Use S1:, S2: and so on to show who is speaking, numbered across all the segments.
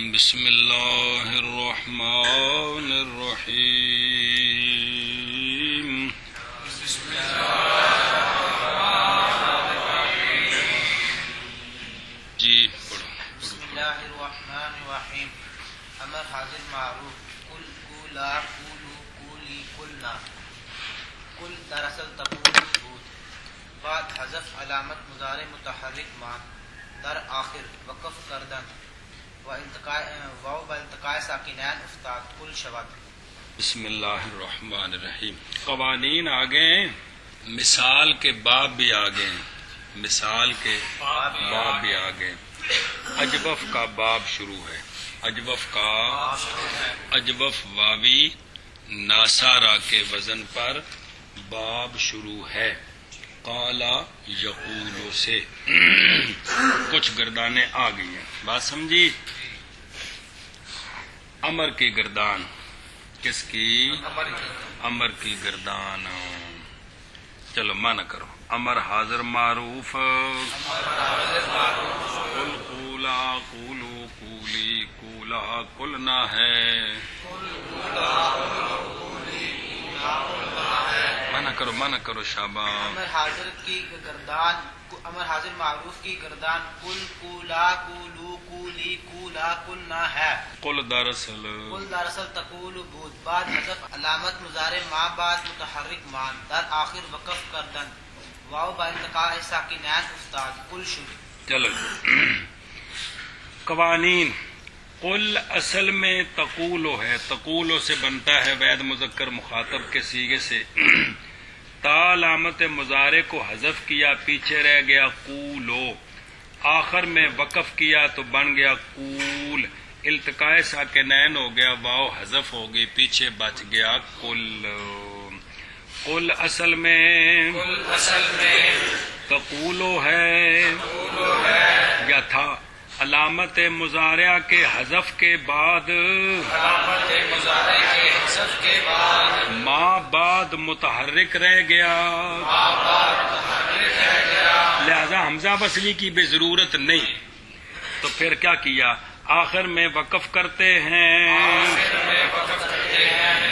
S1: بسم اللہ الرحمن الرحیم بسم جی
S2: بسم اللہ الرحمن الرحیم امر حاضر معروف قل قولا قولو قولی قلنا قل دراصل تقول بود بعد حذف علامت مضارع متحرک مان در آخر وقف کردن واو بالتقاء ساکنین افتاد کل شود.
S1: بسم اللہ الرحمن الرحیم. قوانین آگئے، مثال کے باب بھی آگئے، مثال کے باب بھی آگئے. اجوف کا باب شروع ہے، اجوف کا اجوف واوی ناسارا کے وزن پر باب شروع ہے. قالا یقولو سے کچھ گردانیں آ گئی ہیں. بات سمجھی؟ امر کی گردان کس کی؟ امر کی گردان. چلو مانا کرو. امر حاضر معروف قل قولا قولو قولی قولا قلنا ہے. مانا کرو شاباش.
S2: امر حاضر کی گردان، امر حاضر معروف کی گردان قل قولا قولو قولی قولا قلنا ہے.
S1: قل دراصل
S2: تقول بود بعد حذف علامت مضارع ما بعد متحرک مان در آخر وقف کردن واو بالتقاء ساکنین افتاد کل شد.
S1: چلو قوانین. قل اصل میں تقولو ہے، تقولو سے بنتا ہے وید مذکر مخاطب کے صیغے سے. تا علامت مضارع کو حذف کیا، پیچھے رہ گیا قولو. آخر میں وقف کیا تو بن گیا قول. التقاء ساکنین ہو گیا، واو حذف ہو گئی، پیچھے بچ گیا قل. قل اصل میں تقولو ہے یا تھا. علامت مضارع کے حذف کے بعد ما بعد متحرک رہ گیا، لہذا حمزہ وصلی کی بھی ضرورت نہیں. تو پھر کیا کیا؟ آخر میں وقف کرتے ہیں.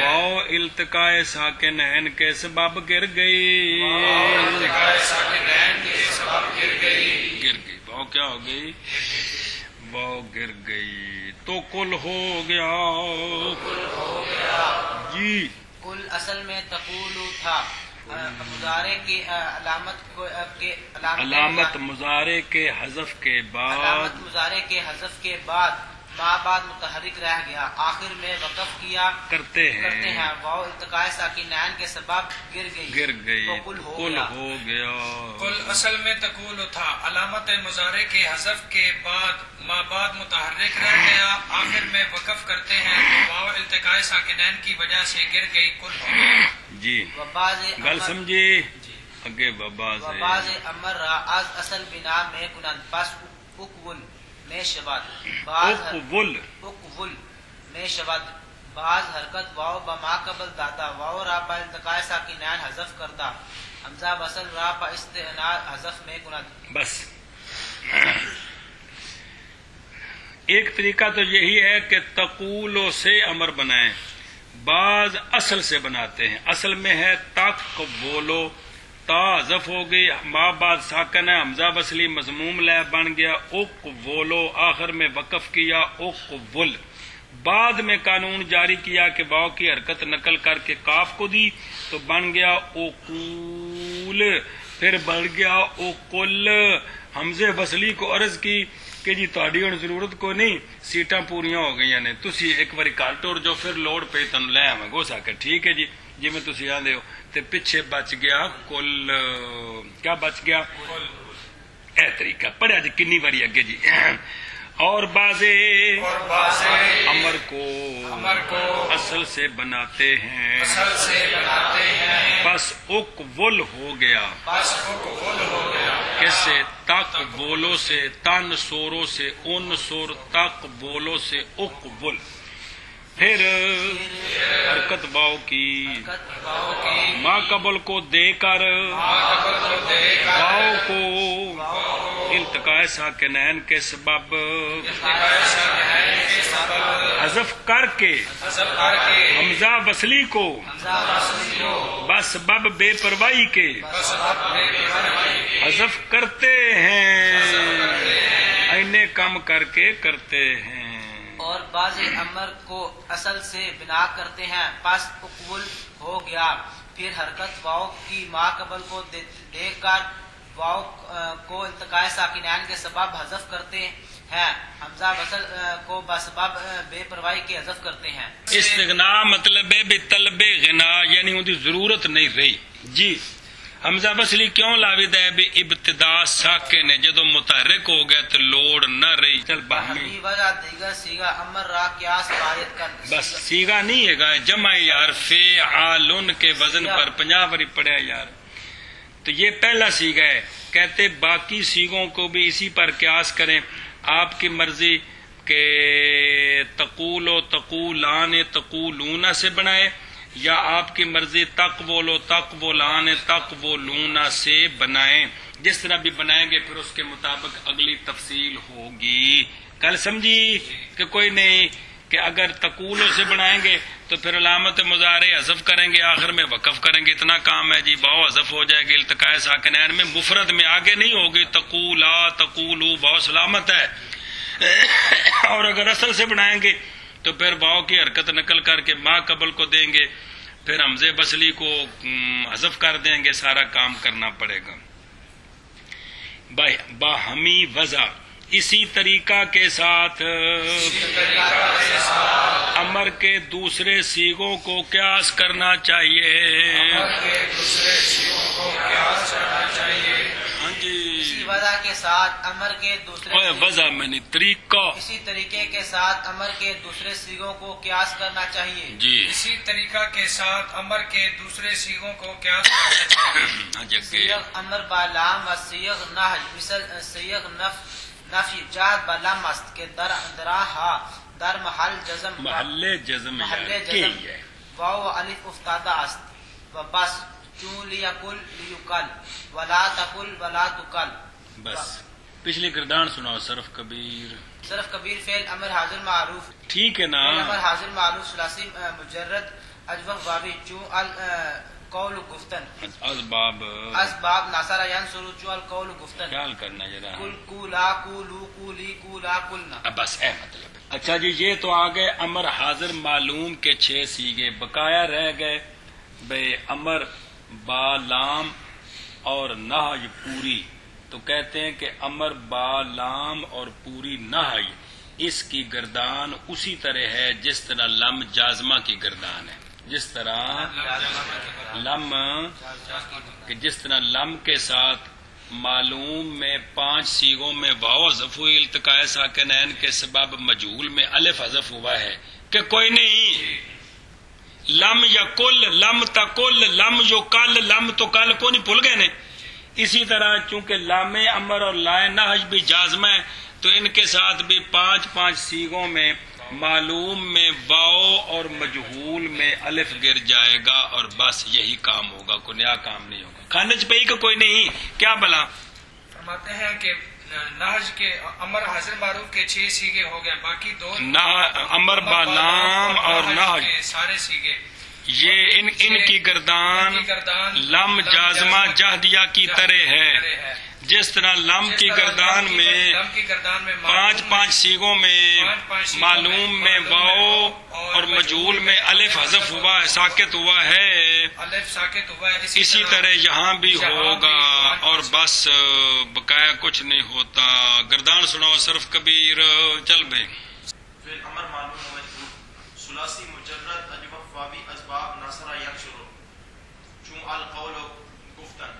S1: واو التقاء ساکنین کے سبب گر گئی. واو کیا ہو گئی؟ واو گر گئی تو کل ہو گیا. جی
S2: کل اصل میں تقولو تھا. مضارع کی
S1: علامت مضارع کے حذف کے بعد ما بعد متحرک رہ گیا، آخر میں وقف کیا کرتے ہیں. واو التقاء ساکنین کے سبب گر گئی تو کل ہو گیا.
S3: کل اصل میں تقول تھا، علامت مضارع کے حذف کے بعد ما بعد متحرک رہ گیا، آخر میں وقف کرتے ہیں. واو التقاء ساکنین کی وجہ سے گر گئی کل ہو گیا.
S1: جی گل سمجھی؟ اگے باباز
S2: امر را از اصل بنا میں کنند پس اقول میں شباد
S1: اقول
S2: میں شباد بعض حرکت واو بما قبل داتا واو را با التقاء ساکنین حذف کرتا حمزہ وصل را با استعنا حذف میں کنند.
S1: بس ایک طریقہ تو یہی ہے کہ تقولو سے امر بنائیں، بعض اصل سے بناتے ہیں. اصل میں ہے تقولو، تا حذف ہو گئی، ما بعد ساکن ہے، حمزہ وصلی مضموم لے بن گیا اقولو. آخر میں وقف کیا اقول. بعد میں قانون جاری کیا کہ واو کی حرکت نقل کر کے کاف کو دی تو بن گیا اقول. پھر بن گیا اقول. حمزے وصلی کو عرض کی کہ جی تہاڈی ہن ضرورت کو نہیں، سیٹاں پوریاں ہو گئی نے، تسی ایک باری گھر ٹر جو پھر لوڑ پئی تن لے آواں گو سکے. ٹھیک ہے جی، جی میں تسی آندے ہو. تے پیچھے بچ گیا کل. کیا بچ گیا؟ اے طریقہ پڑھیا جی کنی باری اگے جی. اور بازے امر کو اصل سے بناتے ہیں، بس اقول ہو گیا. کیسے؟ تک بولو سے، تن سورو سے، ان سور تک بولو سے اقول. پھر حرکت واو کی ما قبل کو دے کر واو کو التقاء ساکنین کے سبب حذف کر کے حمزہ وصلی کو بسبب بے پرواہی کے حذف کرتے ہیں، اینے کم کر کے کرتے ہیں۔
S2: اور بعض امر کو اصل سے بنا کرتے ہیں، پس اقول ہو گیا، پھر حرکت واو کی ما قبل کو دے کر واو کو التقاء ساکنین کے سبب حذف کرتے ہیں، حمزہ وصل کو بسبب بے پرواہی کے حذف کرتے ہیں۔
S1: استغنا مطلب ہے بے طلب غنا، یعنی ان کی ضرورت نہیں رہی۔ جی حمزہ وصلی کیوں لاوید ہے؟ بے ابتدا ساکن ہے، جدو متحرک ہو گیا تو لوڑ نہ رہی۔ چل باہمی
S2: وجہ دیگر سیگا امر را قیاس وارد کر،
S1: بس سیگا نہیں ہے گا، جمع یار فعالن کے وزن پر 50 باری پڑھا یار، تو یہ پہلا سیگا ہے۔ کہتے باقی سیگوں کو بھی اسی پر قیاس کریں، آپ کی مرضی کہ تقول و تقولان تقولون سے بنائے، یا آپ کی مرضی تقبول و تقبولان تقبولون سے بنائیں، جس طرح بھی بنائیں گے پھر اس کے مطابق اگلی تفصیل ہوگی۔ کل سمجھی کہ کوئی نہیں کہ اگر تقولوں سے بنائیں گے تو پھر علامت مضارع حذف کریں گے، آخر میں وقف کریں گے، اتنا کام ہے جی، باؤ حذف ہو جائے گی، التقاء ساکنین میں مفرد میں آگے نہیں ہوگی، تقولا تقولو باؤ سلامت ہے۔ اور اگر اصل سے بنائیں گے تو پھر باؤ کی حرکت نقل کر کے ما قبل کو دیں گے، پھر حمزے وصلی کو حذف کر دیں گے، سارا کام کرنا پڑے گا۔ باہمی وضع اسی طریقہ کے ساتھ امر کے دوسرے سیغوں کو قیاس کرنا چاہیے۔ ہاں جی،
S2: اسی وضع کے ساتھ امر کے دوسرے
S1: وضع میں نہیں طریقہ،
S2: اسی طریقے کے ساتھ امر کے دوسرے سیغوں کو قیاس کرنا چاہیے۔
S1: جی
S3: اسی طریقہ کے ساتھ امر کے دوسرے سیغوں کو قیاس کرنا چاہیے۔
S1: ہاں جی،
S2: سیغ امر بالام و سیغ نہی، مثل سیغ نفی جہد بلام است کے دراہا در محل جزم،
S1: محل جزم
S2: محل
S1: ہے
S2: جزم واو و الف افتادہ است، و بس چون لیکل لیکل ولا تقل ولا تقل۔
S1: بس پچھلی گردان سناؤ، صرف کبیر
S2: صرف کبیر فعل امر حاضر معروف،
S1: ٹھیک ہے نا؟
S2: فعل امر حاضر معروف ثلاثی مجرد اجوف بابی چون القول گفتن، اسباب ناصر ینصر چون القول گفتن،
S1: خیال کرنا ذرا،
S2: کل کولا کولو کولی کولا کلنا۔
S1: بس اے مطلب ہے۔ اچھا جی، یہ تو آ گئے امر حاضر معلوم کے 6 سیغے، بقایا رہ گئے بے امر با لام اور نہی پوری۔ تو کہتے ہیں کہ امر با لام اور پوری نہی، اس کی گردان اسی طرح ہے جس طرح لم جازمہ کی گردان ہے، جس طرح لم کہ جس طرح لم کے ساتھ معلوم میں 5 سیغوں میں واو حذف ہوئی، التقاء ساکنین کے سبب مجہول میں الف حذف ہوا ہے کہ کوئی نہیں، لم یقل لم تقل لم یقل لم تقل کو نہیں بھول گئے نے۔ اسی طرح چونکہ لام امر اور لائے نہج بھی جازمہ ہے تو ان کے ساتھ بھی 5 سیغوں میں معلوم میں واو اور مجہول میں الف گر جائے گا، اور بس یہی کام ہوگا، کوئی نیا کام نہیں ہوگا۔ کھانچ پہ ہی کہ کوئی نہیں، کیا بلا
S3: فرماتے ہیں کہ نہج کے امر حاضر معروف کے 6 سیغے ہو گئے، باقی 2
S1: امر با لام اور نہج
S3: کے سارے سیغے،
S1: یہ ان کی گردان لم جازمہ جہدیہ کی طرح ہے، جس طرح لم کی گردان میں 5 سیغوں میں معلوم میں واو اور مجہول میں الف حذف ہوا ہے، ساکت ہوا ہے، اسی طرح یہاں بھی ہوگا، اور بس بقایا کچھ نہیں ہوتا۔ گردان سناؤ صرف کبیر، چل بھائی۔
S4: امر معلوم و مجہول ثلاثی مجرد اجوف وابی اسباب ناصرہ یکشرو چون القول گفتن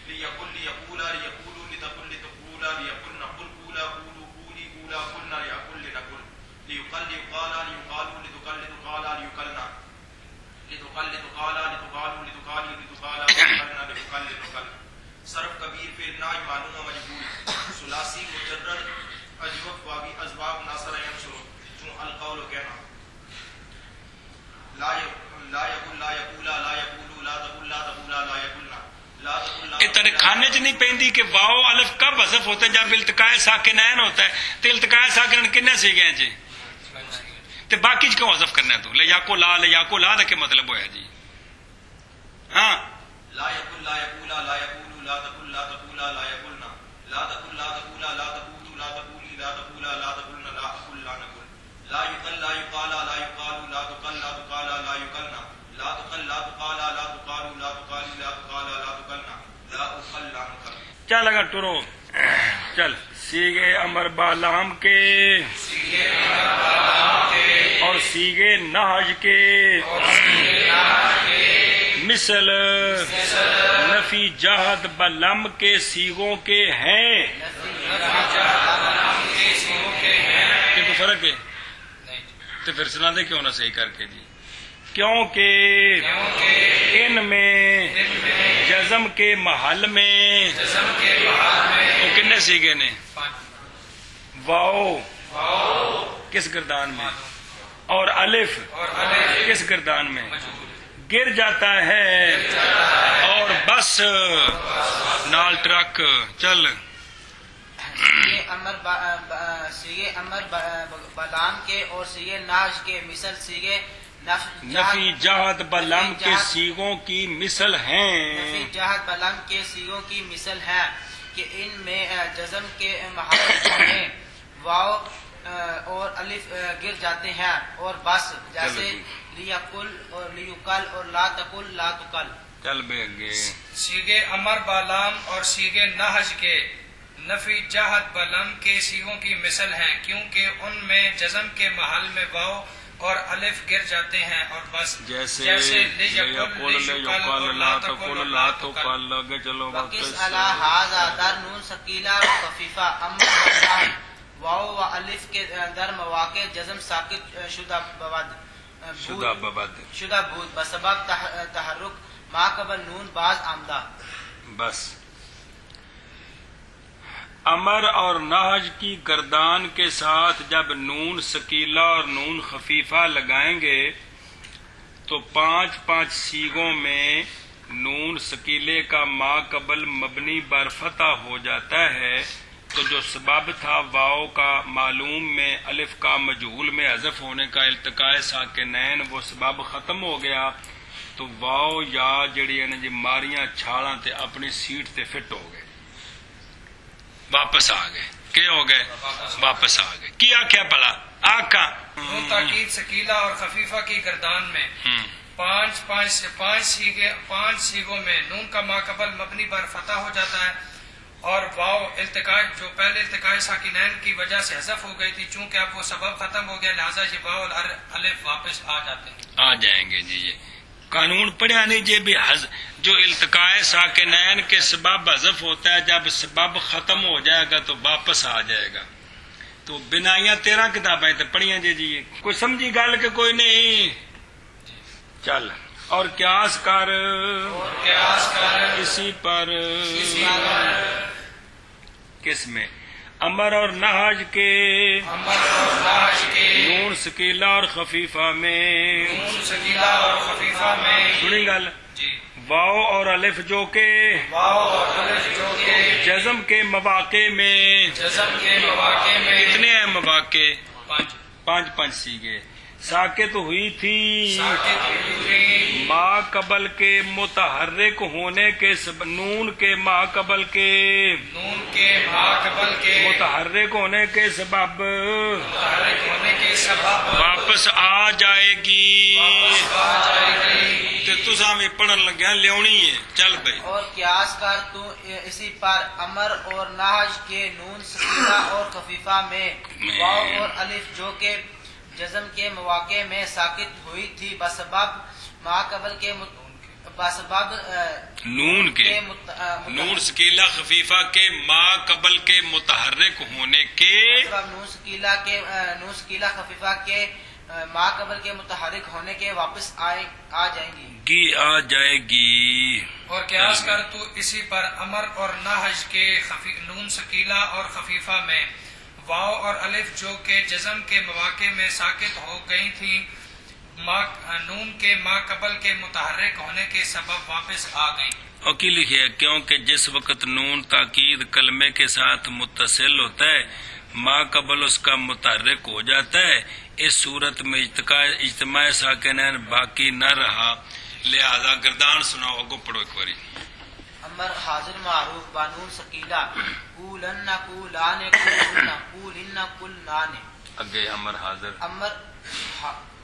S4: لیقل لیقولا لیقولو لتقل لتقولا لیقل نقل قولا قولو قولی قولا قلنا لیقل لنقل لیقل لیقالا لیقالو لتقل لتقالا لیقلنا لتقل لتقالا لتقالو لتقالی لتقالا لتقلنا لتقل لتقل۔ صرف کبیر فعل نائی معلوم و مجہول ثلاثی مجرد اجوف وابی اسباب ناصرہ یکشرو چون القول کہنا لا یقول لا یقولا لا یقولو لا تقول لا تقولا لا یقولنا لا تقول لا
S1: تیرے کھانے چ نہیں پیندی کہ واو الف کب حذف ہوتا ہے؟ جب التقاء ساکنین ہوتا ہے. تو التقاء ساکنین کنے سی گئے جی؟ تو باقی کیوں حذف کرنا ہے؟ تو لیاکو لا دا کیا مطلب ہوا جی؟ ہاں
S4: لا يقول لا يقولا لا يقول لا تقول لا تقولا لا يقولنا لا تقول لا تقولا لا تقول لا تقولي لا تقولا لا تقولنا لا أقول لا نقول لا يقل لا يقالا لا يقال لا تقل لا تقالا لا يقلنا لا تقل لا تقالا لا تقال لا تقالي لا تقالا لا تقلنا لا أقل لا نقل.
S1: چل اگر ٹرو چل سیگے امر بالام کے اور سیگے نہج کے مثل نفی جہد بلم کے سیغوں کے ہیں. یہ تو فرق ہے. تو پھر سنا دے کیوں نہ صحیح کر کے جی؟ کیونکہ ان میں جزم کے محل میں وہ کتنے سیگے نے؟ واو کس گردان میں اور الف کس گردان میں گر جاتا ہے اور بس نال ٹرک. چل
S2: سیگے امر بلام کے اور سیگے ناج کے مثل سیگے
S1: نفی جہد بلم کے سیغوں کی مثل ہیں.
S2: نفی جہد بلم کے سیغوں کی مثل ہے کہ ان میں جزم کے محل میں واو اور الف گر جاتے ہیں اور بس جیسے لیکل اور لیکل اور لا تقل لا تقل.
S1: چل بے اگے
S3: سیگے امر بالام اور سیگے نہج کے نفی جہد بلم کے سیغوں کی مثل ہیں کیونکہ ان میں جزم کے محل میں واو اور الف گر جاتے ہیں اور بس
S1: جیسے چلو
S2: وقس علی ھذا در نون ثقیلہ خفیفہ امر واو و الف کے در مواقع جزم ساکت شدہ بود بسبب تحرک ما قبل نون باز آمدہ.
S1: بس امر اور نہج کی گردان کے ساتھ جب نون ثقیلہ اور نون خفیفہ لگائیں گے تو 5 سیغوں میں نون ثقیلے کا ما قبل مبنی بر فتح ہو جاتا ہے. تو جو سبب تھا واو کا معلوم میں الف کا مجہول میں حذف ہونے کا التقاء ساکنین وہ سبب ختم ہو گیا. تو واو یا جڑی ہے نا جی ماریاں چھاڑاں تے اپنی سیٹ تے فٹ ہو گئے واپس آ گئے. کیا ہو گئے؟ واپس آ گئے. کیا کیا پڑا آقا
S3: نون تاکید ثقیلہ اور خفیفہ کی گردان میں 5 سیغوں میں نون کا ما قبل مبنی بر فتح ہو جاتا ہے اور واو التقاء جو پہلے التقاء ساکنین کی وجہ سے حذف ہو گئی تھی چونکہ اب وہ سبب ختم ہو گیا لہذا یہ واو اور الف واپس آ جاتے ہیں.
S1: آ جائیں گے جی. یہ قانون پڑھا نہیں جی بھی جو التقاء ساکنین کے سبب حذف ہوتا ہے جب سبب ختم ہو جائے گا تو واپس آ جائے گا. تو بنائیاں 13 کتابیں تو پڑھیاں جی. کوئی سمجھی گل کہ کوئی نہیں؟ چل اور قیاس کر اسی پر کس میں امر اور نہج کے نون ثقیلہ اور خفیفہ میں سنی گل واو اور الف جو کہ جزم کے مواقع میں کتنے ہیں مواقع؟ 5 سیگے. ساکت ہوئی تھی ما قبل کے متحرک ہونے کے نون کے ما قبل کے متحرک ہونے کے سبب واپس آ جائے گی. تو سامنے پڑھن لگیا لیونی ہے. چل بھائی
S2: اور قیاس کر تو اسی پر امر اور نہج کے نون ثقیلہ اور خفیفہ میں واو اور الف جو کہ جزم کے مواقع میں ساکت ہوئی تھی بسبب ما قبل کے بسبب
S1: نون ثقیلہ خفیفہ کے ما قبل کے متحرک ہونے کے
S2: نون ثقیلہ خفیفہ کے ما قبل کے متحرک ہونے کے واپس آ
S1: جائے گی.
S3: اور قیاس کر تو اسی پر امر اور نہج کے نون ثقیلہ اور خفیفہ میں واو اور الف جو کہ جزم کے مواقع میں ساکت ہو گئی تھی نون کے ما قبل کے متحرک ہونے کے سبب واپس آ
S1: اور کی لکھی ہے کیونکہ جس وقت نون تاکید کلمے کے ساتھ متصل ہوتا ہے ما قبل اس کا متحرک ہو جاتا ہے، اس صورت میں اجتماع ساکنین باقی نہ رہا، لہذا گردان سناؤ، اگو پڑھو ایک باری۔
S2: امر حاضر معروف بانون سکیلا قولن قولان قولن قولن قلنان
S1: اگے امر حاضر
S2: امر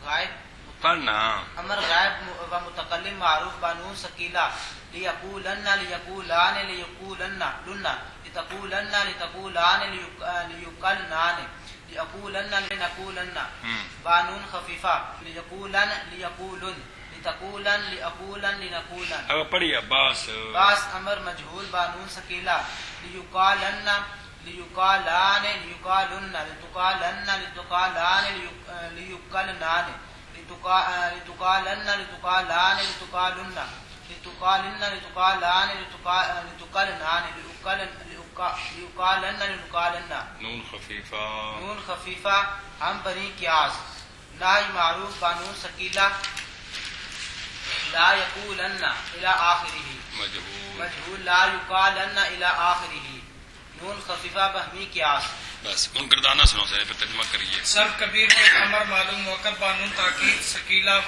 S2: غائب
S1: پڑھنا
S2: امر غائب و متکلم معروف بانون سکیلا لیقولن لیقولان لیقولن لنا لتقولن لتقولان لیقلنان لیقولن لنقولن بانون خفیفہ لیقولن لیقولن لتقولن لأقولن لنقولن
S1: اب پڑھی عباس
S2: باس امر مجہول بانون سکیلا لیقالن لیقالان لیقالن لتقالن لتقالان لیقلنان لتقالن لتقالان لتقالن لتقالن لتقالان لتقلنان لیقالن لنقالن
S1: نون
S2: خفیفہ ہم بنی قیاس نائی معروف بانون سکیلا لا یقولن الى آخرہ مجہول لا یقالن الى آخرہ نون خفیفہ بہمی قیاس
S1: بس ان گردانہ سنو سے پھر ترجمہ کریے۔
S3: سب کبیر کے امر معلوم موقت بانون تاکید سکیلا و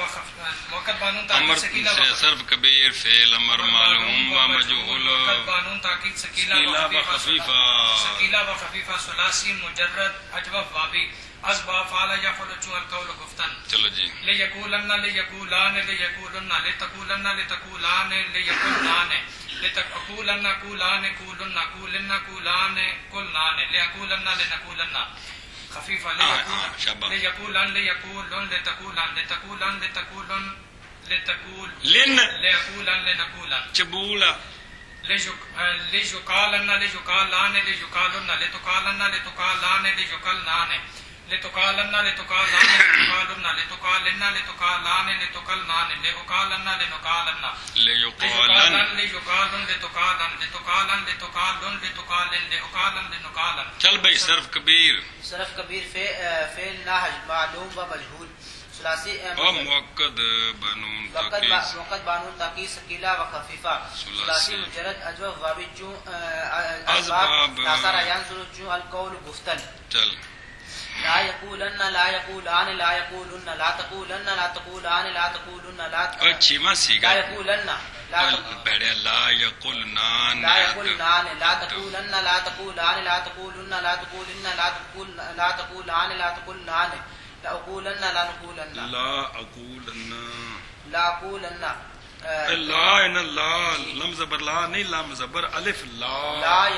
S3: موقت بانون تاکید سکیلا و
S1: صرف کبیر فعل امر معلوم و مجہول
S3: موقت بانون تاکید سکیلا و خفیفہ سکیلا و خفیفہ ثلاثی مجرد اجوف وابی اسباب فعل یفعل چون القول گفتن۔
S1: چلو جی
S3: لیقولن لیقولان لیقولن لتقولن لتقولان لیقولان لتقولن قولان قولن قولن قولان قلنان لیقولن لنقولن خفیفہ لیقولن لیقولن لتقولن لتقولن لتقولن لتقول
S1: لن
S3: لیقولن لنقولن
S1: چبولا
S3: لیجقالن لیجقالان لیجقالن لتقالن لتقالان لیجقلنان لتقالن لتقالان لتقالن لتقالن لتقالان لتقلنان لأقالن لنقالن
S1: لیقالن
S3: ليقالن لتقالن لتقالن لتقالن لتقالن لأقالن لنقالن۔
S1: چل بھائی صرف کبیر
S2: صرف کبیر فعل نحج معلوم و مجہول ثلاثی
S1: اور موقد بنون تاکید
S2: وقت بانون تاکید سکیلا و خفیفہ ثلاثی مجرد اجوف وابی چون اسباب ناصر ینظر چون القول گفتن۔
S1: چل
S2: لا یقولن لا یقولان لا یقولن لا تقولن لا تقولان لا تقولن لا
S1: اچھی ماں سیگا
S2: لا یقولن
S1: بیڑے لا یقولنان
S2: لا یقولنان لا تقولن لا تقولان لا تقولن لا تقولن لا تقولان لا تقولنان لا اقولن لا نقولن
S1: لا اقولن
S2: لا اقولن
S1: لا ان لا لم زبر لا نہیں لام زبر الف
S2: لا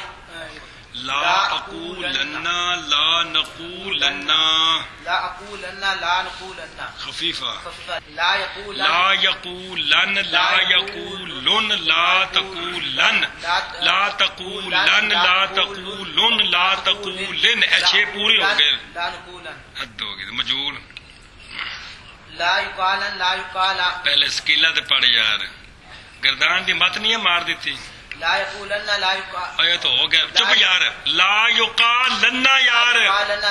S1: لا اقولن لا نقولن
S2: لا اقولن لا نقولن
S1: خفیفہ
S2: لا یقولن
S1: لا یقولن لا یقولن لا تقولن لا تقولن لا تقولن لا تقولن ایسے پوری ہو گئے
S2: لا نقولن
S1: حد ہو گئی مجہول
S2: لا یقالن لا یقالا
S1: پہلے سکیلا تے پڑھ یار گردان دی مت نہیں مار دیتی
S2: لا یقولن لا یقال
S1: اے تو ہو گیا چپ یار لا یقالن یار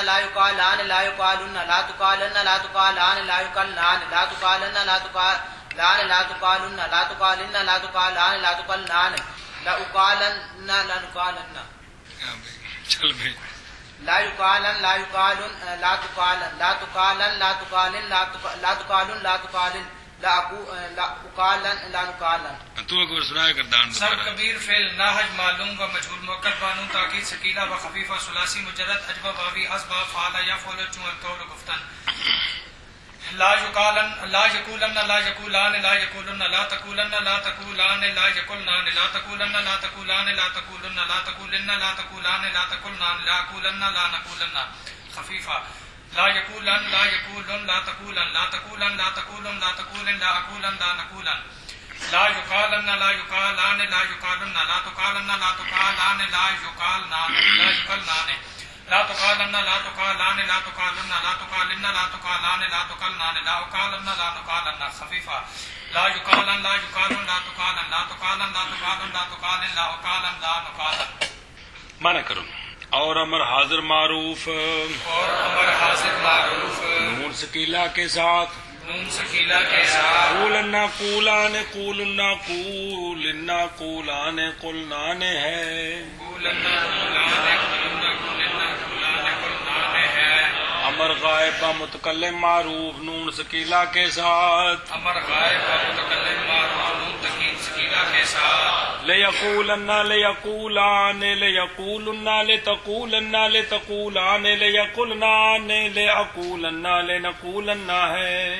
S2: لا یقالان لا یقالن لا تقالن لا تقالان لا یقلنان لا تقالن لا تقالان لا تقالن لا تقالن لا تقالان لا تقلنان لا اقالن لا نقالن
S1: چل بھائی
S2: لا یقالن لا یقالن لا تقالن لا تقالن لا تقالن لا تقالن لا تقالن لا اقالن لا نقالن۔
S1: تو اگر سنائے گردان
S3: سب
S1: دوبارہ
S3: کبیر فعل ناحج معلوم و مجہول موقت بانون تاکید سکیلا و خفیفہ ثلاثی مجرد اجوف واوی اسباب فعل یفعل چون القول گفتن۔ لا یقالن لا یقولن لا یقولان لا یقولن لا تقولن لا تقولان لا یقلنان لا تقولن لا تقولان لا تقولن لا تقولن لا تقولان لا تقلنان لا اقولن لا نقولن خفیفہ لا یقولن لا یقولن لا تقولن لا تقولن لا تقولن لا تقولن لا اقولن لا نقولن لا یقالن لا یقالان لا یقالن لا تقالن لا تقالان لا یقالنان لا یقلنان لا تقالن لا تقالان لا تقالن لا تقالن لا تقالان لا تقلنان لا اقالن لا نقالن خفیفہ لا یقالن لا یقالن لا تقالن لا تقالن لا تقالن لا تقالن لا اقالن لا نقالن۔
S1: مانا کرو اور امر حاضر معروف
S3: اور امر حاضر معروف
S1: نون سکیلا کے ساتھ
S3: نون سکیلا کے ساتھ
S1: قولنا قولان قولنا قولنا قولان قلنان ہے
S3: قولنا قولانے قولنا قولنا قولانے قلنانے ہے
S1: امر غائبہ متکلم معروف نون سکیلا کے ساتھ
S3: امر غائب و متکلم معروف نون تکین سکیلا کے ساتھ
S1: لیقولن لیقولان لیقولن لتقولن لتقولان لیقلنان لیقولن لنقولن ہے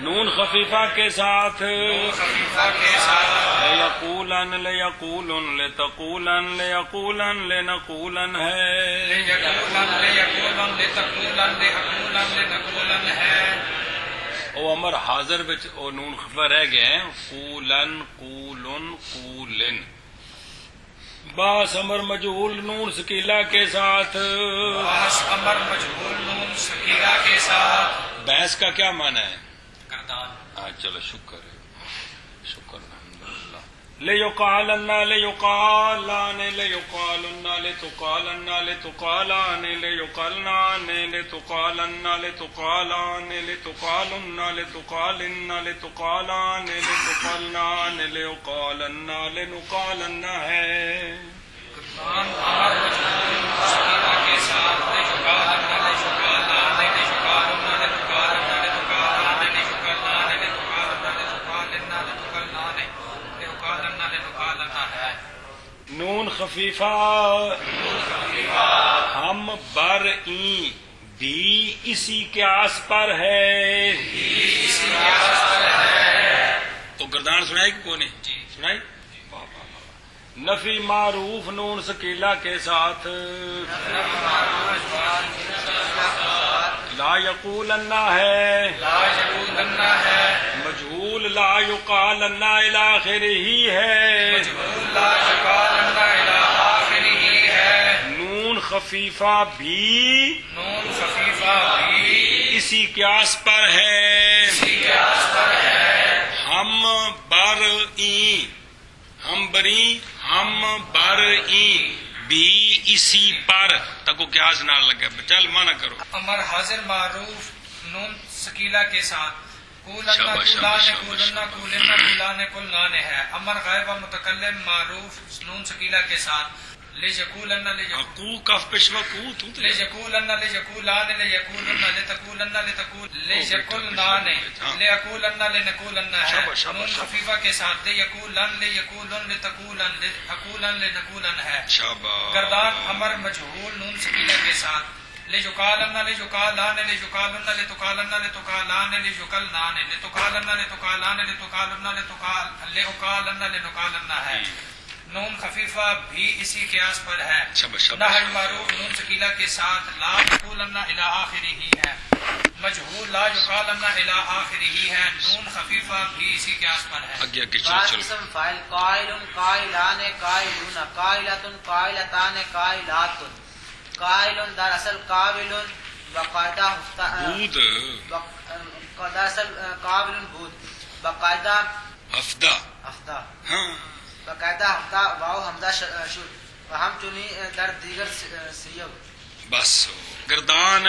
S1: نون خفیفہ کے ساتھ
S3: خفیفہ کے ساتھ
S1: لیقولن لیقولن لتقولن لیقولن لنقولن ہے
S3: لیقولن لیقولن لتقولن لیقولن لنقولن ہے
S1: او امر حاضر بچ او نون خفیفہ رہ گئے ہیں قولن قولن قولن باس امر مجہول نون سکیلا کے ساتھ
S3: باس امر مجہول نون سکیلا کے ساتھ
S1: بحث کا کیا معنی ہے
S3: گردان
S1: ہاں چلو شکر ہے شکر الحمدللہ لیقالن لیقالان لیقالن لتقالن لتقالان لیقلنان لتقالن لتقالان لتقالن لتقالن لتقالان لتقلنان لیقالن لنقالن ہے
S3: گردان امر مجہول نون سکیلا کے ساتھ لیقالن لیقالان لیقالن لتقالن لتقالان لیقالن لتقالن لتقالن لیقالن لنقالن ہے
S1: نون خفیفہ ہم بر این بھی اسی کے آس پر ہے تو گردان سنائی کہ کون سنائی نفی معروف نون سکیلا کے ساتھ لا یقولن ہے
S3: لا یقولن ہے
S1: مجہول لا یقالن الی آخرہ ہے
S3: مجہول لا یقالن الی آخرہ ہے
S1: نون خفیفہ بھی
S3: نون خفیفہ بھی
S1: اسی کے آس پر ہے
S3: اسی کے آس پر ہے
S1: ہم بر این ہم بری ہم بر این بھی اسی پر تکو کیا نہ لگے چل مانا کرو
S3: امر حاضر معروف نون سکیلا کے ساتھ قولن
S1: شاباش،
S3: قولان
S1: شاباش،
S3: قولن
S1: شاباش۔
S3: قولن قولان قلنان ہے امر غائب و متکلم معروف نون سکیلا کے ساتھ لیقولن
S1: کو کف پشوا کو تو
S3: لیقولن لیقولان لیقولن لتقولن لتقول لیقلنان لیقولن لنقولن ہے
S1: شاباش، شاباش،
S3: نون
S1: شاباش۔
S3: خفیفہ کے ساتھ لیقولن لیقولن لتقولن لتقولن لنقولن ہے
S1: شاباش
S3: گردان امر مجہول نون سکیلا کے ساتھ لیجکالن لیجکالان لیجکالن لتکالن لتکالان لیجکلنان لتکالن لتکالان لتکالن لتکالن لنکالن ہے نون خفیفہ بھی اسی قیاس پر ہے
S1: شاباش، شاباش۔
S3: نحو معروف نون سکیلا کے ساتھ لا یقولن الی آخرہ ہے مجہول لا یقالن الی آخرہ ہے نون خفیفہ بھی اسی قیاس پر ہے
S1: آگے آگے چلو
S2: بعض
S1: چلو
S2: اسم فاعل قائل قائلان قائلون قائلۃ قائلتان قائلات قائل دراصل قابل باقاعدہ
S1: بود
S2: دراصل قابل بود باقاعدہ
S1: ہفتہ
S2: ہفتہ
S1: ہاں
S2: باقاعدہ ہفتہ واو حمزہ شد ہم چنی در دیگر سیغ
S1: بس گردان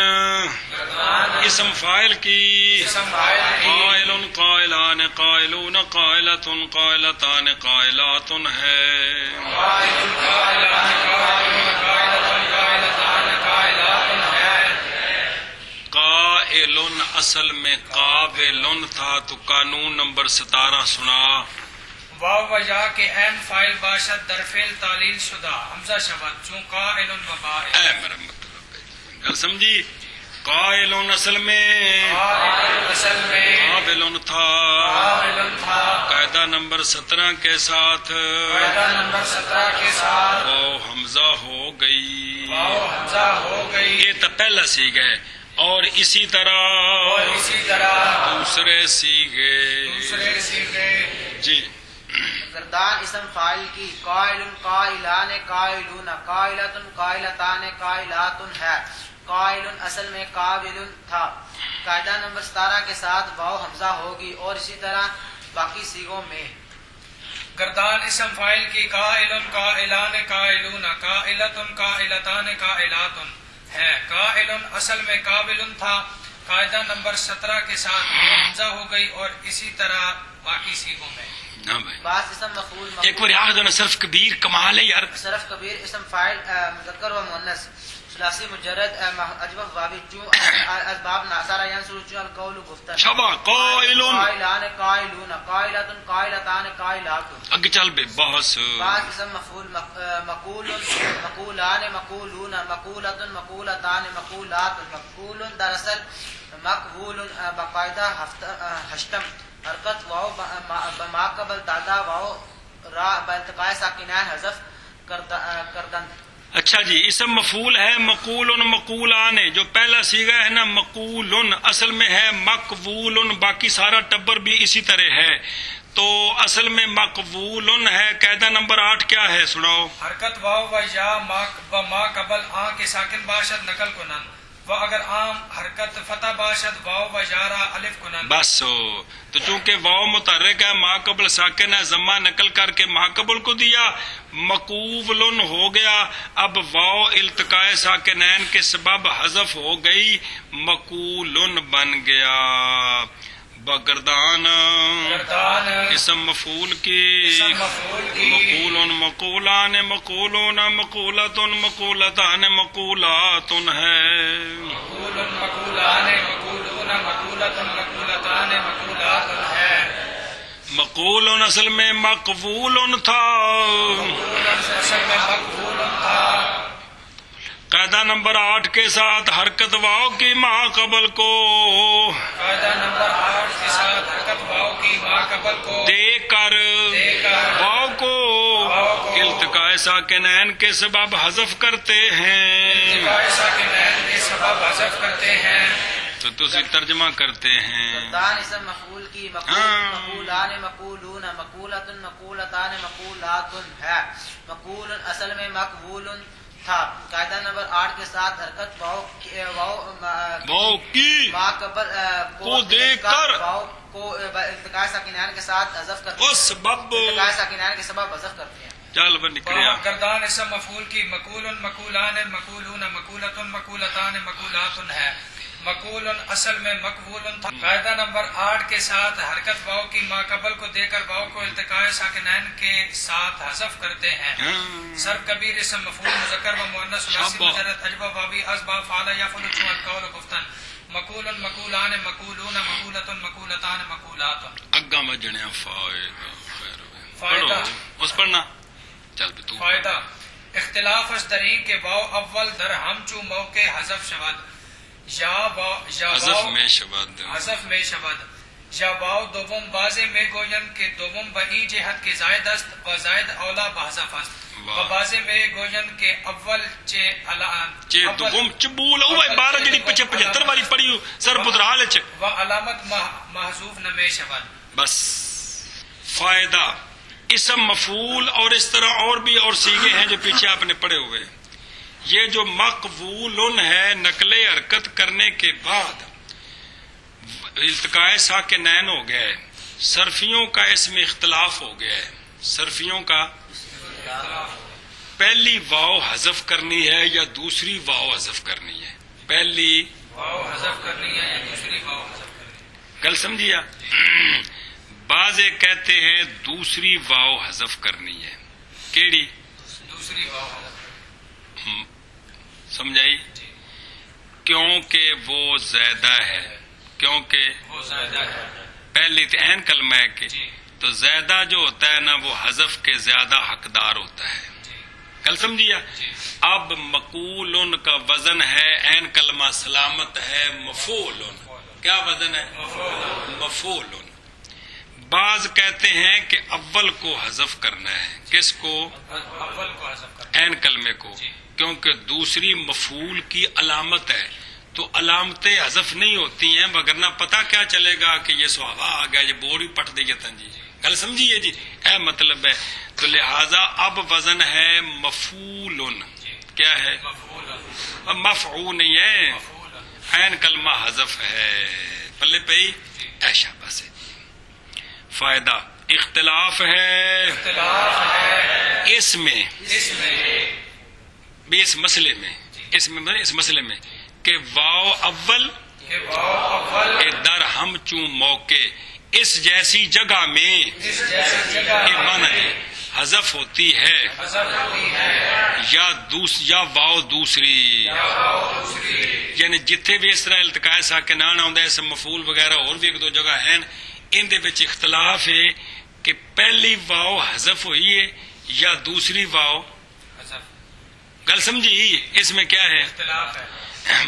S1: اسم فاعل کی
S3: اسم فاعل کی
S1: قائل قائلان قائلون قائلۃ قائلتان قائلات ہے
S3: قائل قائلان قائلون قائلتان قائلتان قائلات ہے
S1: قائل اصل میں قابل تھا تو قانون نمبر 17 سنا
S3: واو و یا کے اہم فائل باشد در فعل تعلیل شدہ حمزہ شبد چون قائل و بائل
S1: اے میرا مطلب گل سمجھی قائل اصل میں
S3: قائل اصل میں
S1: قابل تھا
S3: قابل تھا
S1: قاعدہ نمبر 17 کے ساتھ
S3: قاعدہ نمبر 17 کے ساتھ
S1: وہ حمزہ ہو گئی
S3: واو حمزہ ہو گئی
S1: یہ تو پہلا سیغہ ہے اور اسی طرح
S3: اور اسی طرح
S1: دوسرے سیغے
S3: دوسرے سیغے
S1: جی
S2: گردان اسم فاعل کی قائل قائلان قائلون قائلۃ قائلتان قائلات ہے قائل اصل میں قابل تھا قاعدہ نمبر 17 کے ساتھ واو حمزہ ہوگی اور اسی طرح باقی سیغوں میں
S3: گردان اسم فاعل کی قائل قائلان قائلون قائلتن قائلتان قائلات ہے. قائل اصل میں قابل تھا. قاعدہ نمبر 17 کے ساتھ حمزہ ہو گئی اور اسی طرح باقی سیغوں میں.
S1: ہاں بھائی
S2: بعض اسم مفعول
S1: ایک بار یاد ہونا صرف کبیر کمال ہے یار.
S2: صرف کبیر اسم فاعل مذکر و مؤنث ثلاثی مجرد اجوف واوی چوں اسباب ناصرہ ینصر چوں القول گفتن
S1: شبا قائل
S2: قائلان قائلون قائلۃ قائلتان قائلات.
S1: اگے چل بے بحث.
S2: بعض اسم مفعول مقول مقولان مقولون مقولۃ مقولتان مقولات. مقول دراصل مقبول باقاعدہ ہشتم حرکت واو بما قبل دادا واو را بالتقاء ساکنین حذف کردن.
S1: اچھا جی اسم مفعول ہے مقول مقولان جو پہلا صیغہ ہے نا مقول اصل میں ہے مقبول باقی سارا ٹبر بھی اسی طرح ہے تو اصل میں مقبول ہے. قاعدہ نمبر 8 کیا ہے سناؤ.
S3: حرکت واو و یا ما قبل آ کے ساکن باشد نقل کنن و اگر عام حرکت فتح باشد واو و یارا الف کنن.
S1: بس تو چونکہ واو متحرک ہے ما قبل ساکن ہے ضمہ نقل کر کے ما قبل کو دیا مقوبل ہو گیا. اب واو التقاء ساکنین کے سبب حذف ہو گئی مقول بن گیا. بگردان اسم مفعول کی مقول مقولان مقولون مقولۃ مقولتان مقولات ہے.
S3: مقول مقولان مقولون مقولۃ مقولتان مقولات ہے.
S1: مقول اصل میں مقبول تھا.
S3: اصل میں مقبول تھا.
S1: قاعدہ نمبر 8 کے ساتھ حرکت واو کی ما قبل کو
S3: قاعدہ نمبر 8 کے ساتھ حرکت واو کی ما قبل کو
S1: دے کر واو کو التقاء ساکنین کے سبب حذف کرتے ہیں.
S3: التقاء ساکنین کے سبب حذف کرتے ہیں.
S1: تو تسی ترجمہ کرتے ہیں.
S2: گردان اسم مفعول کی مقولان مقولون مقولۃ مقولتان مقولات ہے. مقول اصل میں مقبول تھا. قاعدہ نمبر 8 کے ساتھ حرکت واو
S1: کی
S2: ما قبل
S1: کو دے کر
S2: واو کو التقاء ساکنین کے ساتھ حذف کرتے
S1: اس سبب
S2: التقاء ساکنین کے سبب حذف کرتے ہیں.
S1: چل بن نکلیا.
S3: گردان اسم مفعول کی مقول مقولان مقولون مقولۃ مقولتان مقولات ہے. مقول اصل میں مقبول تھا. قاعدہ نمبر 8 کے ساتھ حرکت واو کی ما قبل کو دے کر واو کو التقاء ساکنین کے ساتھ حذف کرتے ہیں. صرف کبیر اسم مفعول مذکر و مؤنث ثلاثی مجرد اجوا واوی اسباب فعل یفعل چون القول گفتن مقول مقولان مقولون مقولۃ مقولتان مقولات.
S1: اگا مجنے
S3: فائدہ
S1: اس پڑھنا چل تو
S3: فائدہ اختلاف اس درین کے واو اول در ہم چو موقع حذف شود
S1: حذف میں شبد
S3: حذف میں شبد یا واو دوم بازے میں گوین کے دوم بئی جہت کے زائد است و زائد اولا بحذف است و بازے میں گوین کے اول
S1: چے دوم چبول او بارہ جڑی 75 والی پڑھی سر پترال چ
S3: و علامت محذوف نہ شبد.
S1: بس فائدہ اسم مفعول اور اس طرح اور بھی اور صیغے ہیں جو پیچھے آپ نے پڑھے ہوئے. یہ جو مقبول ہے نقل حرکت کرنے کے بعد التقاء ساکنین ہو گئے. صرفیوں کا اس میں اختلاف ہو گیا ہے. صرفیوں کا پہلی واو حذف کرنی ہے یا دوسری واو حذف کرنی ہے. پہلی
S3: واو حذف کرنی ہے یا دوسری واو حذف کرنی ہے.
S1: گل سمجھیا. بعض کہتے ہیں دوسری واو حذف کرنی ہے. کیڑی
S3: دوسری واو حذف
S1: سمجھائی. کیونکہ وہ زیادہ ہے. کیونکہ
S3: وہ زیادہ ہے.
S1: پہلی تو عین کلمہ ہے کہ تو زیادہ جو ہوتا ہے نا وہ حذف کے زیادہ حقدار ہوتا ہے. کل سمجھیا. اب مقول کا وزن ہے عین کلمہ سلامت ہے مفعول. کیا وزن ہے؟ مفعول. بعض کہتے ہیں کہ اول کو حذف کرنا ہے. کس کو؟
S3: اول کو حذف کرنا
S1: عین کلمے کو. کیونکہ دوسری مفعول کی علامت ہے تو علامتیں حذف نہیں ہوتی ہیں وگرنہ پتہ کیا چلے گا کہ یہ سہاوا آ گیا یہ بورڈ ہی پٹ دے گا. جی گل سمجھیے جی اے مطلب ہے. تو لہذا اب وزن ہے مفعول. کیا ہے؟ مفعول نہیں ہے عین کلمہ حذف ہے. پلے پئی ایشا بس. فائدہ اختلاف ہے اس میں، اس مسئلے میں کہ واو اول در ہم چوں موقع اس جیسی جگہ میں یہ معنی ہے حذف ہوتی ہے یا واو دوسری، یعنی جتھے بھی اس طرح التقاء ساکنان آندا ہے، اس مفعول وغیرہ اور بھی ایک دو جگہ ہیں، ان دے وچ اختلاف ہے کہ پہلی واو حذف ہوئی ہے یا دوسری واو، گل سمجھی؟ اس میں کیا ہے
S3: اختلاف ہے.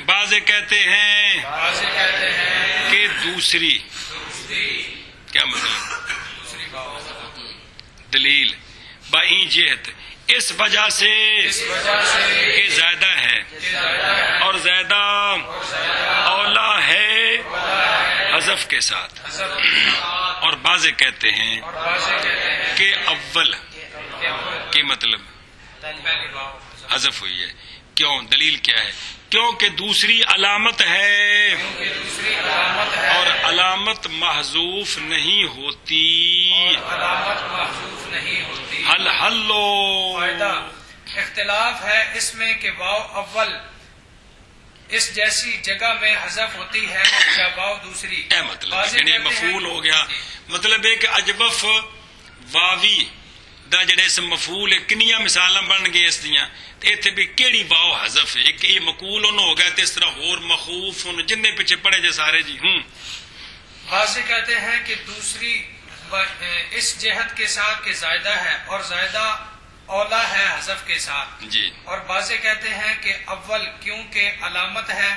S1: بعض کہتے ہیں کہ دوسری، کیا مطلب؟ دلیل بائیں جہت اس وجہ سے کہ زیادہ ہے اور زیادہ اولا ہے حذف کے ساتھ. اور بعض کہتے ہیں کہ اول کی مطلب حذف ہوئی ہے. کیوں؟ دلیل کیا ہے؟ کیونکہ دوسری علامت ہے اور علامت محذوف نہیں ہوتی.
S3: فائدہ اختلاف ہے اس میں کہ واو اول اس جیسی جگہ میں حذف ہوتی ہے یا واو دوسری.
S1: کیا مطلب؟ یعنی مفعول ہو گیا، مطلب ہے کہ اجوف واوی دا جڑے اس مفعول کنیاں مثالاں بن گئے اس دیاں، اتنے بھی کیڑی واو حذف ہے؟ ایک یہ مقول انہوں ہو گیا، تو اس طرح اور مخوف جن پیچھے پڑے جے سارے جی.
S3: بعض کہتے ہیں کہ دوسری اس جہت کے ساتھ کہ زائدہ ہے اور زائدہ اولا ہے حذف کے ساتھ
S1: جی.
S3: اور بعض کہتے ہیں کہ اول کیونکہ علامت ہے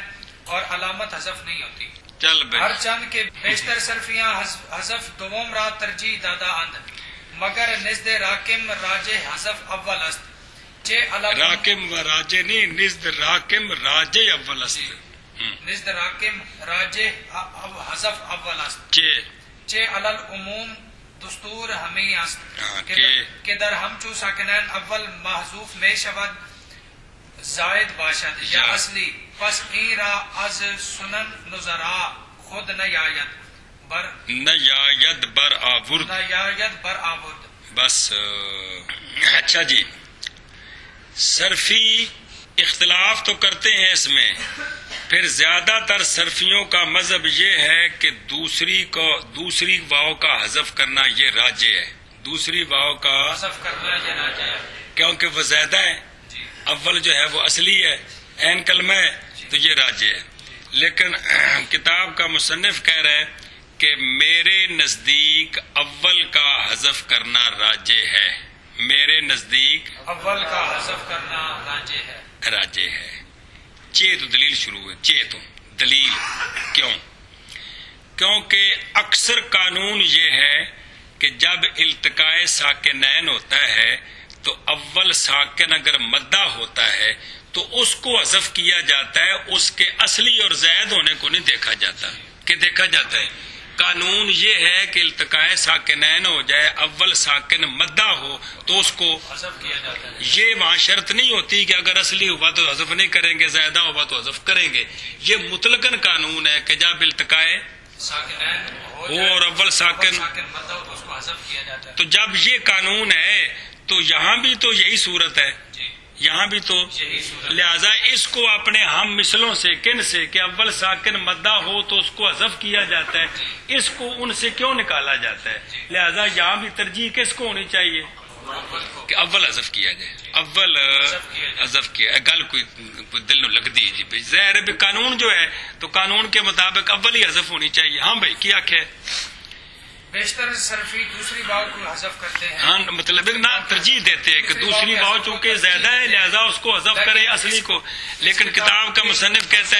S3: اور علامت حذف نہیں ہوتی.
S1: چل بھائی
S3: ہر چند کے بیشتر صرفیاں حذف دوم را ترجیح دادا اند مگر نزد راکم راجے حذف اول است.
S1: راکم و راجے نہیں، نزد راکم راجے اول است.
S3: نزد راکم راجے حذف اول است. چے علل عموم دستور ہمیں است کہ در ہمچو ساکنین اول محذوف میں شود زائد باشد یا اصلی، پس این را از سنن نظرا خود نیاید بر آورد. بس
S1: اچھا جی. صرفی اختلاف تو کرتے ہیں اس میں، پھر زیادہ تر صرفیوں کا مذہب یہ ہے کہ دوسری واو کا حذف کرنا یہ راجع ہے. دوسری واو کا
S3: حذف کرنا یہ راجع ہے
S1: کیونکہ وہ زیادہ ہے. اول جو ہے وہ اصلی ہے، عین کلمہ ہے، تو یہ راجع ہے. لیکن کتاب کا مصنف کہہ رہے کہ میرے نزدیک اول کا حذف کرنا راجع ہے. میرے نزدیک
S3: اول کا حذف کرنا
S1: راجع ہے. چے تو دلیل شروع ہے. چے تو دلیل کیوں؟ کیونکہ اکثر قانون یہ ہے کہ جب التقاء ساکنین ہوتا ہے تو اول ساکن اگر مدہ ہوتا ہے تو اس کو حذف کیا جاتا ہے، اس کے اصلی اور زائد ہونے کو نہیں دیکھا جاتا. کہ دیکھا جاتا ہے قانون یہ ہے کہ التقاء ساکنین ہو جائے، اول ساکن مدہ ہو تو اس کو
S3: حذف کیا جاتا ہے.
S1: یہ وہاں شرط نہیں ہوتی کہ اگر اصلی ہوا تو حذف نہیں کریں گے، زائدہ ہوا تو حذف کریں گے. یہ مطلقاً قانون ہے کہ جب التقاء ہو اور اول ساکن
S3: مدہ ہو تو اس کو حذف کیا جاتا ہے.
S1: تو جب یہ قانون ہے تو یہاں بھی تو یہی صورت ہے، یہاں بھی تو. لہذا اس کو اپنے ہم مثلوں سے کن سے کہ اول ساکن مدہ ہو تو اس کو حذف کیا جاتا ہے، اس کو ان سے کیوں نکالا جاتا ہے؟ لہذا یہاں بھی ترجیح کس کو ہونی چاہیے کہ اول حذف کیا جائے. اول حذف کیا گل کوئی دل نو لگ دی جی ظاہر ہے قانون جو ہے تو قانون کے مطابق اول ہی حذف ہونی چاہیے. ہاں بھائی کیا ہے
S3: بیشتر صرفی دوسری واو کو حذف کرتے ہیں.
S1: ہاں مطلب نہ ترجیح دیتے ہیں کہ دوسری واو چونکہ زیادہ ہے لہذا اس کو حذف کرے اصلی کو. لیکن کتاب کا مصنف کہتا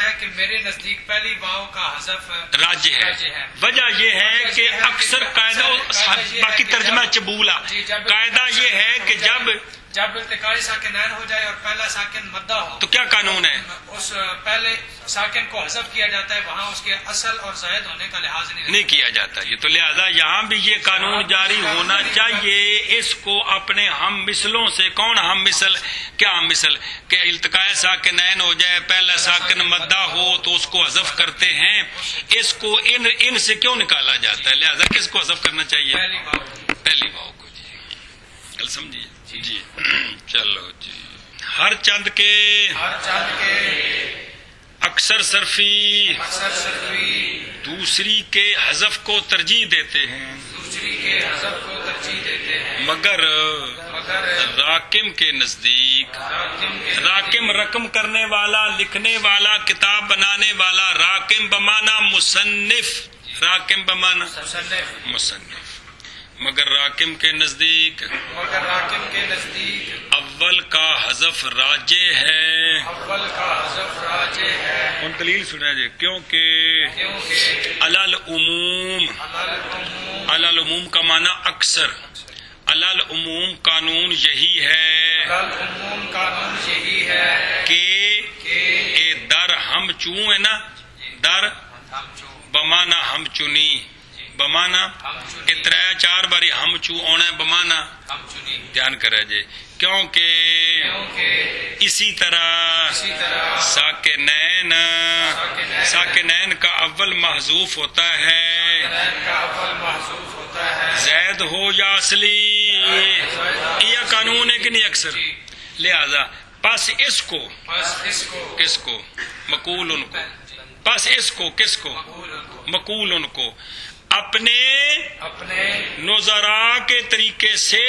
S1: ہے
S3: کہ میرے نزدیک پہلی واو کا حذف
S1: راجع ہے. وجہ یہ ہے کہ اکثر قاعدہ باقی ترجمہ چبولا قاعدہ یہ ہے کہ
S3: جب التقائی ساکنین ہو جائے اور پہلا ساکن مدہ ہو
S1: تو کیا قانون ہے؟
S3: اس پہلے ساکن کو حذف کیا جاتا ہے، وہاں اس کے اصل اور زائد ہونے کا لحاظ نہیں
S1: کیا جاتا یہ تو لہذا یہاں بھی یہ قانون جاری ہونا چاہیے. اس کو اپنے ہم مثلوں سے، کون ہم مثل؟ کیا ہم مثل کہ التقاء ساکنین ہو جائے، پہلا ساکن مدہ ہو تو اس کو حذف کرتے ہیں. اس کو ان سے کیوں نکالا جاتا ہے؟ لہذا کس کو حذف کرنا چاہیے؟ پہلی واو کو. جی کل سمجھیے. جی چلو جی. ہر چند کے اکثر صرفی دوسری کے حذف کو ترجیح دیتے ہیں، مگر راکم کے نزدیک، راکم رقم کرنے والا، لکھنے والا، کتاب بنانے والا، راکم بمانا مصنف، راکم بمانا مصنف، مگر راکم کے نزدیک اول کا حذف راجع ہے. ان دلیل سنا جی. کیونکہ العموم، العموم کا معنی اکثر، العموم قانون یہی ہے کہ در ہم چوں ہے نا، در بمانا ہم چنی، بمانا اترا 4 باری ہم چو آنا بمانا دھیان کرے جی. کیونکہ اسی طرح ساکنین کا اول محذوف ہوتا ہے، زید ہو یا اصلی. یہ قانون ہے کہ نہیں اکثر؟ لہذا پس اس کو کس کو؟ مقول ان کو. پس اس کو کس کو؟ مقول ان کو اپنے نظراء کے طریقے سے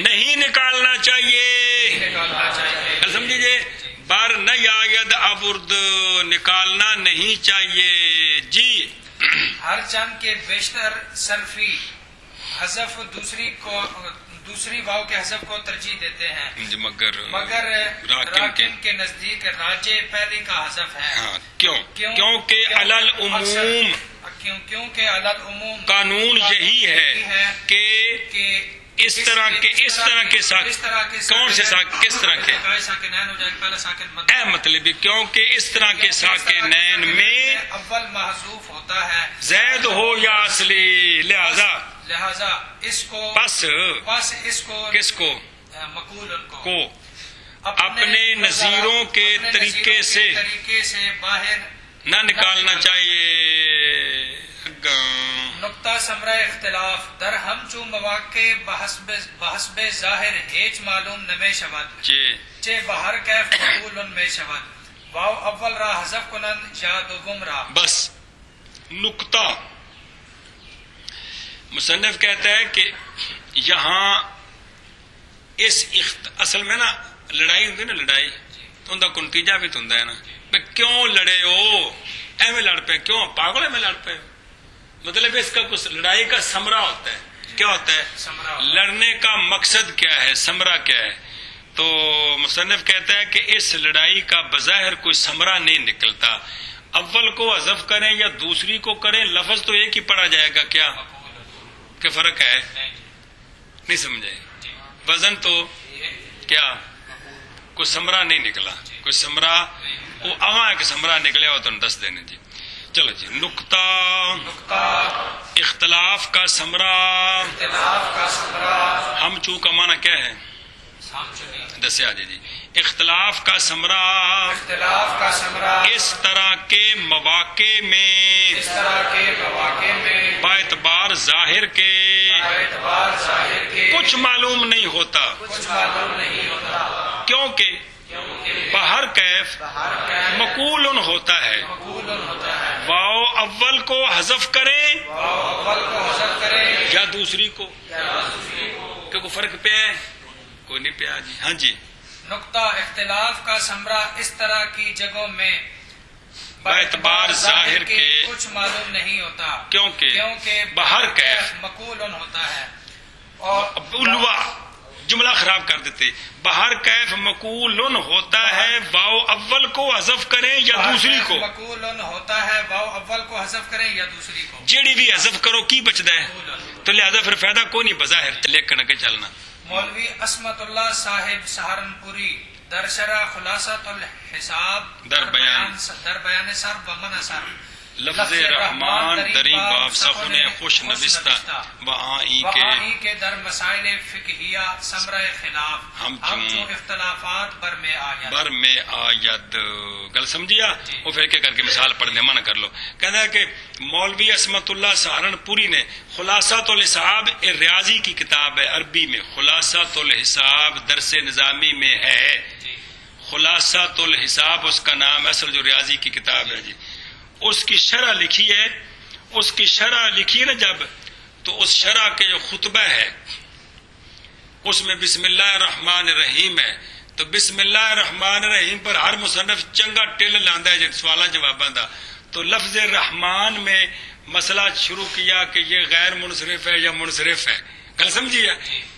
S1: نہیں نکالنا چاہیے. سمجھیے بار نہ یاد ابرد نکالنا نہیں چاہیے. جی
S3: ہر چند کے بیشتر صرفی حذف دوسری واو کے حذف کو ترجیح دیتے ہیں، مگر راکم کے نزدیک راجع پہلی کا حذف ہے.
S1: ہاں کیونکہ العموم قانون یہی ہے کہ اس طرح کے کون سے کس طرح کے مطلب کیونکہ اس طرح کے ساکنین میں
S3: اول محذوف ہوتا ہے،
S1: زید ہو یا اصلی.
S3: لہذا اس کو
S1: پس
S3: اس کو
S1: کس کو؟
S3: مقول
S1: کو اپنے نظیروں کے طریقے سے
S3: باہر
S1: نہ نکالنا چاہیے.
S3: نقطہ ثمرہ اختلاف در ہم چو مواقع بحسب ظاہر ہیچ معلوم نمے شود چے بہر کیف مقول میں شود واو اول را حذف کنند یا دوم را.
S1: بس نقطہ مصنف کہتا ہے کہ یہاں اصل میں نا لڑائی ہوتی نا، لڑائی تو ان کا نتیجہ بھی تو ہے نا. کیوں لڑے ہو؟ ایویں لڑ پے کیوں؟ پاگل میں لڑ پے. مطلب اس کا کچھ لڑائی کا ثمرہ ہوتا ہے. کیا ہوتا ہے؟ لڑنے کا مقصد کیا ہے، ثمرہ کیا ہے؟ تو مصنف کہتا ہے کہ اس لڑائی کا بظاہر کوئی ثمرہ نہیں نکلتا. اول کو حذف کریں یا دوسری کو کریں، لفظ تو ایک ہی پڑا جائے گا. کیا کہ فرق ہے؟ نہیں سمجھے؟ وزن تو کیا کوئی ثمرہ نہیں نکلا، کوئی ثمرہ وہ اواں ایک ثمرہ نکلے ہو تو دس دینے. جی چلو جی. نقطہ اختلاف کا ثمرہ، ہم چوں کا معنی کیا ہے؟ دسیا جی. اختلاف کا ثمرہ اس طرح کے مواقع میں باعتبار ظاہر کے کچھ معلوم نہیں ہوتا، کیونکہ بہر کیف مقول ہوتا ہے. واو اول کو حذف کریں یا دوسری کو، کہ کوئی فرق پہ ہے؟ کوئی نہیں پیا. جی ہاں جی.
S3: نقطہ اختلاف کا ثمرہ اس طرح کی جگہوں میں
S1: باعتبار ظاہر کے
S3: کچھ معلوم نہیں ہوتا،
S1: کیونکہ بہر کیف
S3: مقول ہوتا ہے. اور
S1: جملہ خراب کر دیتے. بہر کیف مقول ہوتا ہے، واو اول کو حذف کریں یا دوسری کو.
S3: مقول ہوتا ہے، واو اول کو حذف کریں یا دوسری کو.
S1: جیڑی بھی حذف کرو کی بچتا ہے، تو لہذا پھر فائدہ کوئی نہیں بظاہر. لیکن اگے چلنا
S3: مولوی عصمت اللہ صاحب سہارنپوری در شرح خلاصۃ الحساب
S1: در بیان
S3: سر و من سر
S1: لفظ رحمان دری باب سخن خوش نوستہ و آئیں
S3: کے در مسائل فقہیہ ثمرہ خلاف
S1: ہم
S3: جو اختلافات بر
S1: میں آید گل سمجھیا وہ پھر کیا کر کے مثال پڑھنے منع کر لو. کہنا ہے کہ مولوی عصمت اللہ سہارنپوری نے خلاصۃ الحساب ریاضی کی کتاب ہے، عربی میں خلاصۃ الحساب درس نظامی میں ہے. خلاصۃ الحساب اس کا نام، اصل جو ریاضی کی کتاب ہے جی اس کی شرح لکھی ہے. اس کی شرح لکھی ہے نا جب، تو اس شرح کے جو خطبہ ہے اس میں بسم اللہ الرحمن الرحیم ہے. تو بسم اللہ الرحمن الرحیم پر ہر مصنف چنگا ٹل لاندا ہے سوالاں جواباں دا. تو لفظ رحمان میں مسئلہ شروع کیا کہ یہ غیر منصرف ہے یا منصرف ہے. کل سمجھیے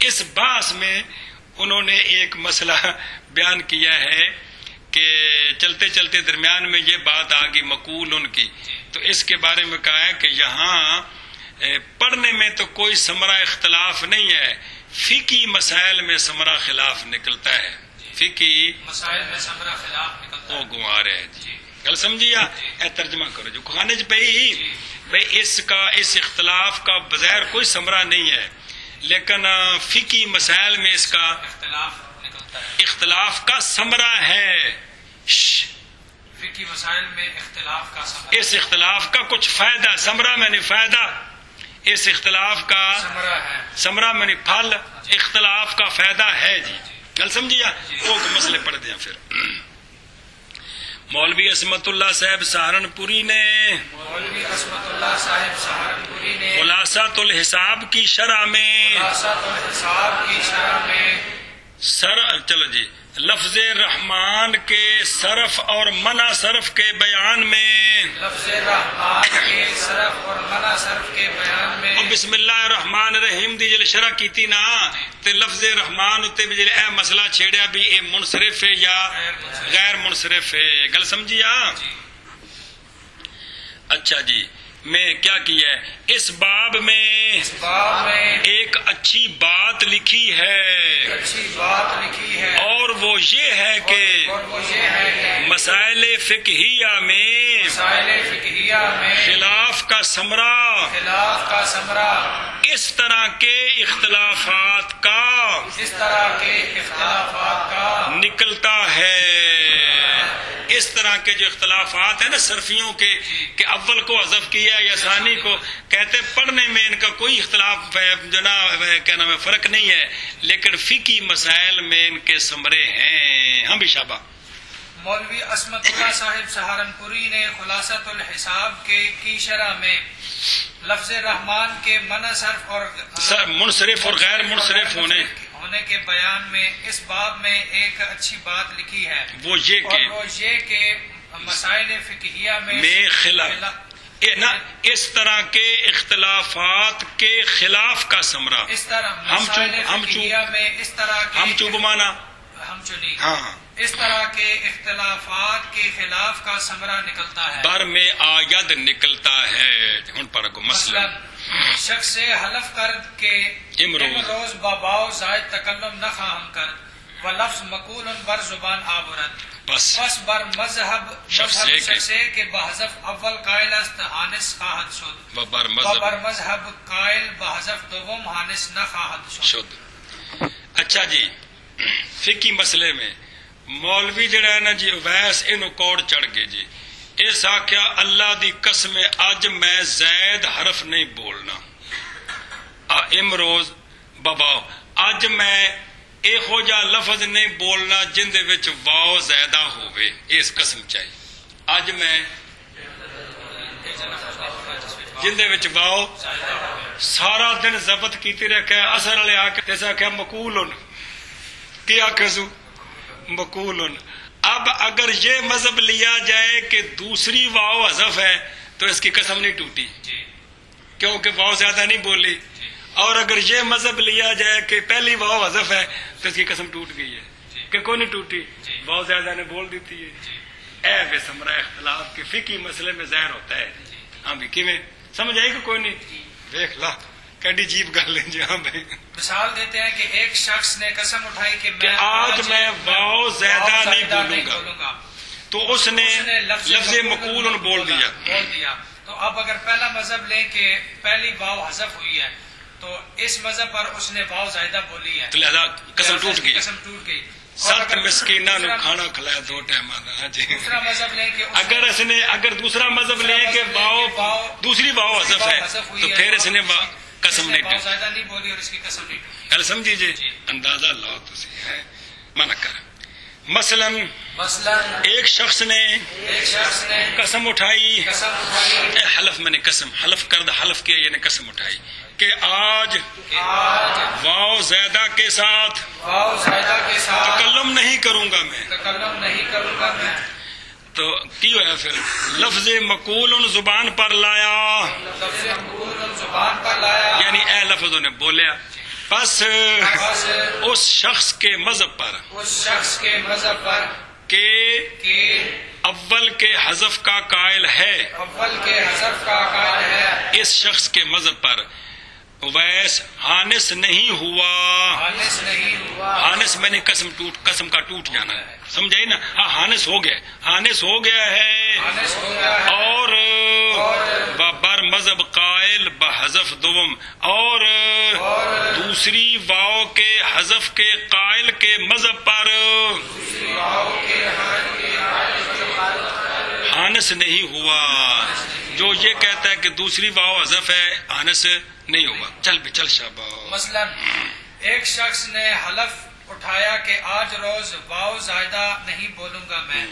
S1: اس بحث میں انہوں نے ایک مسئلہ بیان کیا ہے کہ چلتے چلتے درمیان میں یہ بات آ گئی مقول ان کی، تو اس کے بارے میں کہا ہے کہ یہاں پڑھنے میں تو کوئی ثمرہ اختلاف نہیں ہے، فقہی مسائل میں ثمرہ خلاف نکلتا ہے. فقہی
S3: مسائل میں ثمرہ خلاف نکلتا ہے.
S1: وہ گوار ہے جی. کل سمجھیا اے ترجمہ کرو جو کھانے چ پئی بھائی اس اختلاف کا بظاہر کوئی ثمرہ نہیں ہے، لیکن فقہی مسائل میں اس کا اختلاف کا ثمرہ ہے.
S3: فقہی مسائل میں اختلاف کا ثمرہ،
S1: اس اختلاف کا کچھ فائدہ، ثمرہ میں نہیں فائدہ، اس اختلاف کا ثمرہ میں نہیں پھل، اختلاف کا فائدہ ہے جی. کل سمجھیا وہ مسئلے پڑھ دیا. پھر مولوی عصمت اللہ صاحب سہارنپوری نے خلاصۃ الحساب کی شرح میں چلو جی لفظ رحمان کے صرف اور منع صرف کے بیان میں بسم اللہ الرحمن الرحیم دی جل شرح کیتی نا تے لفظ رحمان اتے بھی جل اے مسئلہ چھیڑیا بھی اے منصرف ہے یا غیر منصرف ہے. گل سمجھیا؟ اچھا جی میں کیا کیا ہے اس باب میں ایک اچھی بات لکھی ہے اور وہ یہ ہے کہ مسائل فقہیہ میں خلاف کا ثمرہ اس طرح کے اختلافات کا نکلتا ہے. اس طرح کے جو اختلافات ہیں نا صرفیوں کے کہ اول کو حذف کیا یا ثانی کو، کہتے پڑھنے میں ان کا کوئی اختلاف جو نا کیا نام ہے فرق نہیں ہے، لیکن فقہی مسائل میں ان کے ثمرے ہیں. ہم بھی شابہ.
S3: مولوی عصمت اللہ صاحب سہارنپوری نے خلاصۃ الحساب کی شرح میں لفظ رحمان کے منع صرف اور
S1: منصرف اور غیر منصرف ہونے
S3: کے بیان میں اس باب میں ایک اچھی بات لکھی ہے،
S1: وہ یہ کہ
S3: مسائل فقہیہ میں
S1: اس طرح کے اختلافات کے خلاف کا ثمرہ
S3: اس طرح کے اختلافات کے خلاف کا ثمرہ نکلتا ہے.
S1: بر میں آید نکلتا ہے. ان پر کو مسئلہ
S3: شخص سے حلف کر کے امروز باباؤ زائد تکلم نہ خواہم کر و لفظ مقول بر زبان آبرد پس بر مذہب شخصے کے بحذف اول قائل است حانس خواہد شد و بر مذہب قائل بحذف دوم حانس نہ خواہد شد.
S1: اچھا جی فقہی مسئلے میں مولوی جڑا ہے نا جی ویس انہوں کوڑ چڑھ گئے جی. اس آخیا اللہ دی قسم اج میں زید حرف نہیں بولنا. امروز بابا اج میں ایہو جا لفظ نہیں بولنا جن دے وچ واو زیادہ ہوئے. اس قسم چاہیے اج میں جن دے وچ واو سارا دن ضبط کیتی رکھا اثر والے آ کے جیسا کہ مقولن کیا کسو مقولن. اب اگر یہ مذہب لیا جائے کہ دوسری واو حذف ہے تو اس کی قسم نہیں ٹوٹی کیونکہ واو زیادہ نہیں بولی، اور اگر یہ مذہب لیا جائے کہ پہلی واو حذف ہے تو اس کی قسم ٹوٹ گئی ہے کہ کوئی نہیں ٹوٹی، واو زیادہ نے بول دیتی ہے. اے بے ثمرہ اختلاف کے فقہی مسئلے میں ظاہر ہوتا ہے. ہاں بھی کیویں سمجھ آئی کہ کوئی نہیں؟ دیکھ لا کڈی جیب کر لیں جی. ہاں بھائی
S3: مثال دیتے ہیں کہ ایک شخص نے قسم اٹھائی کہ
S1: کہ آج میں واو زیادہ نہیں بولوں گا، تو اس نے لفظ مقول بول دیا.
S3: تو اب اگر پہلا مذہب لیں کہ پہلی واو حذف ہوئی ہے تو اس مذہب پر اس نے واو زائدہ بولی ہے
S1: تو لہذا قسم ٹوٹ گئی.
S3: اور
S1: 7 مسکیناں نو کھانا کھلایا 2 ٹائم. ہاں جی.
S3: دوسرا مذہب لیں کہ
S1: اگر دوسرا مذہب لیں کہ واو دوسری واو حذف ہے تو پھر اس نے قسم نہیں
S3: واو زائدہ نہیں بولی اور اس کی قسم نہیں ٹوٹی.
S1: گل سمجھی جی. اندازہ لاؤ تسی ہے منع کر. مثلا ایک شخص نے قسم اٹھائی، حلف میں نے قسم حلف کرد حلف کیا یعنی قسم اٹھائی کہ آج واو زیادہ کے ساتھ تکلم نہیں کروں گا میں. تو کی ہوا پھر لفظ مقول زبان پر لایا، یعنی اے لفظوں نے بولیا. بس اس شخص کے مذہب پر کہ اول کے حذف کا قائل ہے، اس شخص کے مذہب پر ویس حانس نہیں ہوا. حانس میں نے قسم کا ٹوٹ جانا ہے، سمجھائی نا. ہاں حانس ہو گیا ہے. اور بر مذہب قائل بحذف دوم، اور دوسری واو کے حذف کے قائل کے مذہب پر حانس نہیں ہوا. جو یہ کہتا ہے کہ دوسری واو حذف ہے حانس نہیں ہوگا. چل شاباش.
S3: مثلا ایک شخص نے حلف اٹھایا کہ آج روز واو زائدہ نہیں بولوں گا میں،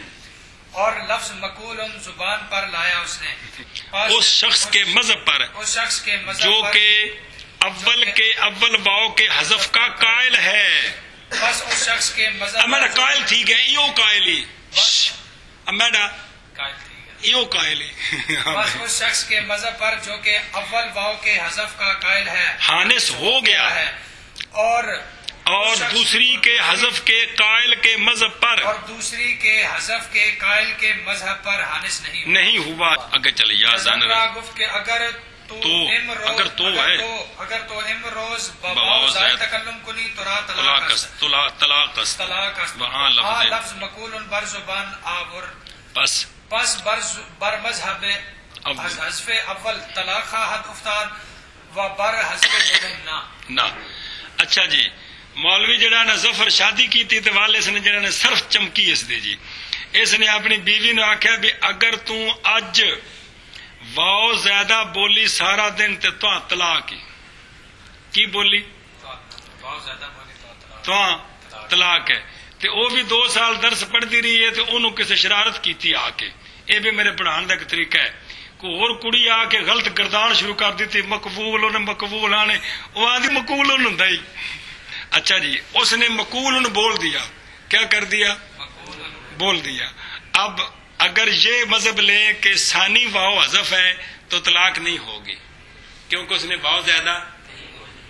S3: اور لفظ مقول زبان پر لایا اس نے.
S1: اس شخص کے مذہب پر جو کہ اول واو کے حذف کا قائل ہے.
S3: بس اس شخص کے مذہب
S1: ہمارا قائل ٹھیک ہے ایو قائلی ہمارا ایو قائلی.
S3: بس اس شخص کے مذہب پر جو کہ اول واو کے حذف کا قائل ہے
S1: حانس ہو گیا ہے، اور دوسری کے حذف کے قائل کے مذہب پر
S3: حذف کے قائل کے مذہب پر حانس
S1: نہیں ہوا. اگر چلے یا
S3: گفت کہ اگر تو امروز بواو زائد تکلم کنی ترا طلاق است
S1: وہاں
S3: لفظ مقول بر زبان آور.
S1: پس
S3: بر مذہب حذف اول طلاق حد افتاد و بر حذف دوم
S1: نہ. اچھا جی. مولوی جڑا نا ظفر شادی کی تھی تو والے اس نے جڑا نا صرف چمکی اس دے جی. اس نے اپنی بیوی نے آخیا بھی اگر تو اج واو زیادہ بولی سارا دن تے تو طلاق کی بولی تو طلاق ہے. تے وہ بھی 2 سال درس پڑھتی رہی ہے تو انہوں کسی شرارت کی آ کے. یہ بھی میرے پڑھان کا ایک طریقہ ہے. کوئی اور کڑی آ کے غلط گردان شروع کر دیتی مقبول آنے وہ آدھی مقبول ہوں. اچھا جی. اس نے مقول بول دیا. کیا کر دیا؟ بول دیا. اب اگر یہ مذہب لیں کہ ثانی واو حذف ہے تو طلاق نہیں ہوگی کیونکہ اس نے واو زیادہ،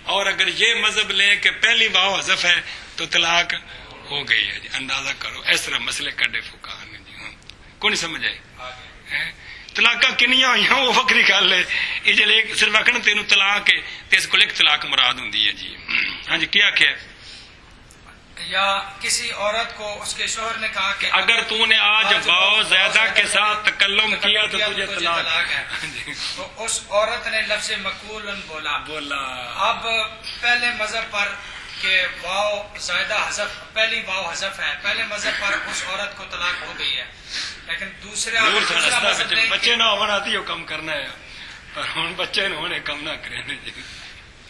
S1: اور اگر یہ مذہب لیں کہ پہلی واو حذف ہے تو طلاق ہو گئی ہے. جی اندازہ کرو اس طرح مسئلے کڈے فقہاء نے. جی کون نہیں سمجھ آئی؟ طلاق کنیاں ہوئی وہ وکری گل ہے. یہ جب صرف آخر تین طلاق ہے تو اس کو ایک طلاق مراد ہوں. جی ہاں جی کیا کیا؟
S3: یا کسی عورت کو اس کے شوہر نے کہا کہ
S1: اگر تو نے آج واو زیادہ کے ساتھ تکلم کیا تو تجھے طلاق ہے.
S3: تو اس عورت نے لفظ مقول بولا. اب پہلے مذہب پر کہ واو زائدہ حذف پہلی واو حذف ہے، پہلے مذہب پر اس عورت کو طلاق ہو گئی ہے. لیکن دوسرا
S1: بچے نہ ہونا آتی کم کرنا ہے اور ہوں بچے نہ ہونے کم نہ کریں.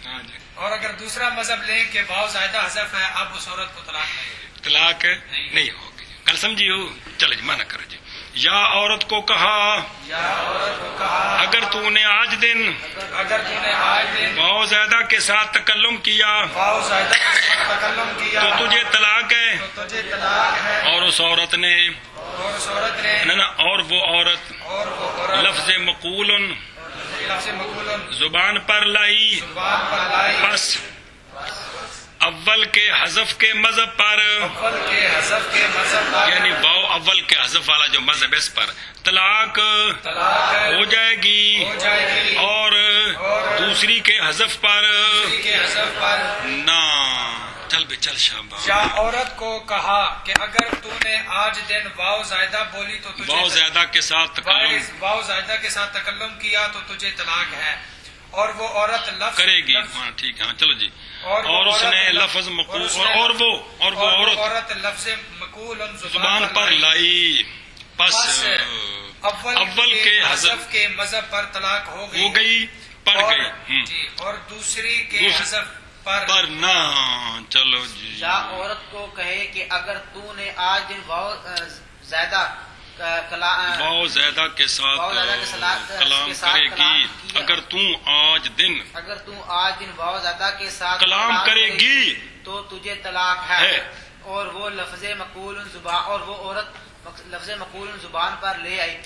S1: ہاں جی.
S3: اور اگر دوسرا مذہب لیں کہ واو زائدہ حذف ہے اب اس عورت کو
S1: طلاق نہیں ہوگی. کل سمجھی ہو؟ چلو جی مانا کرو جی. یا عورت کو کہا اگر تو نے آج دن واو زیادہ کے ساتھ تکلم کیا تو تجھے طلاق ہے. اور اس عورت نے اور وہ عورت لفظ مقول زبان پر لائی. بس اول کے حذف کے مذہب پر یعنی واو اول کے حذف والا جو مذہب اس پر طلاق ہو جائے گی. اور دوسری کے حذف پر
S3: دوسری کے حذف پر
S1: نہ چل بے چل شاباش.
S3: یا عورت کو کہا کہ اگر تو نے آج دن واو زائدہ بولی تو تجھے
S1: واو زیادہ کے ساتھ تکلم
S3: واو زائدہ کے ساتھ تکلم کیا تو تجھے طلاق ہے. اور وہ عورت لفظ
S1: کرے گی. ہاں ٹھیک ہے. ہاں چلو جی. اور اس نے لفظ مقول اور وہ عورت
S3: لفظ مقول
S1: زبان پر لائی پس اول کے حذف
S3: کے مذہب پر طلاق
S1: ہو گئی پڑ گئی.
S3: جی. اور دوسری کے حذف
S1: پر نہ. چلو جی.
S2: یا عورت کو کہے کہ اگر تو نے آج دن واو زیادہ
S1: کے ساتھ کلام کرے گی. اگر تم آج دن
S2: واو زیادہ کے ساتھ
S1: کلام کرے گی
S2: تو تجھے طلاق ہے. اور وہ لفظ مقول زبان اور وہ عورت لفظ مقول زبان پر لے آئی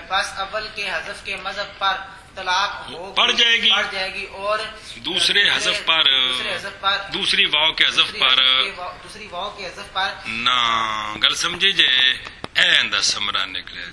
S2: پس اول کے حذف کے مذہب پر طلاق
S1: پڑ جائے
S2: گی. اور
S1: دوسرے حذف پر دوسری واو کے حذف پر
S2: نہ
S1: گل سمجھی جے اے اندر سمرا نکلے.